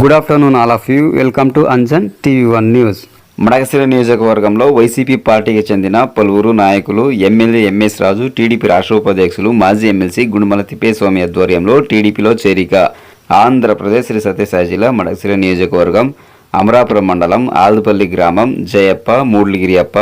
Good afternoon all of you. Welcome to Anjan TV1 news. Madakasira నియోజకవర్గంలో YCP పార్టీకి చెందిన పలువురు నాయకులు ఎమ్మెల్యే ఎంఎస్ రాజు, టీడీపీ రాష్ట్ర ఉపాధ్యక్షులు మాజీ ఎమ్మెల్సీ గుండుమల తిప్పేస్వామి ఆధ్వర్యంలో టీడీపీలో చేరిక. ఆంధ్రప్రదేశ్ శ్రీ సత్యసాయి జిల్లా మడకశిర నియోజకవర్గం అమరాపురం మండలం ఆల్దుపల్లి గ్రామం జయప్ప, మూడ్లిగిరియప్ప,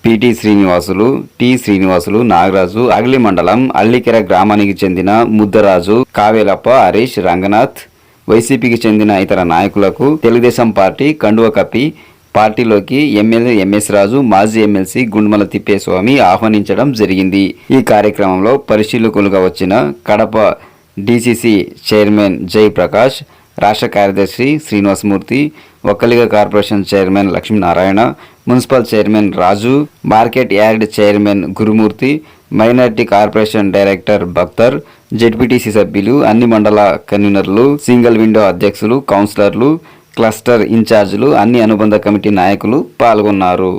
పిటి శ్రీనివాసులు, టి శ్రీనివాసులు, నాగరాజు, అగలి మండలం అల్లికెర గ్రామానికి చెందిన ముద్దరాజు, కావేలప్ప, హరీష్, రంగనాథ్, వైసీపీకి చెందిన ఇతర నాయకులకు తెలుగుదేశం పార్టీ కండువ కప్పి పార్టీలోకి ఎమ్మెల్యే ఎంఎస్ రాజు, మాజీ ఎమ్మెల్సీ గుండుమల తిప్పేస్వామి ఆహ్వానించడం జరిగింది. ఈ కార్యక్రమంలో పరిశీలకులుగా వచ్చిన కడప డిసిసి చైర్మన్ జయప్రకాష్, రాష్ట్ర కార్యదర్శి Srinivasamurthy, Vokkaliga corporation chairman Lakshminarayana, municipal chairman Raju, market yard chairman Gurumurthy, minority corporation director Bhaktar, ZPTC సభ్యులు, అన్ని మండల కన్వీనర్లు, సింగిల్ విండో అధ్యక్షులు, కౌన్సిలర్లు, క్లస్టర్ ఇన్ఛార్జీలు, అన్ని అనుబంధ కమిటీ నాయకులు పాల్గొన్నారు.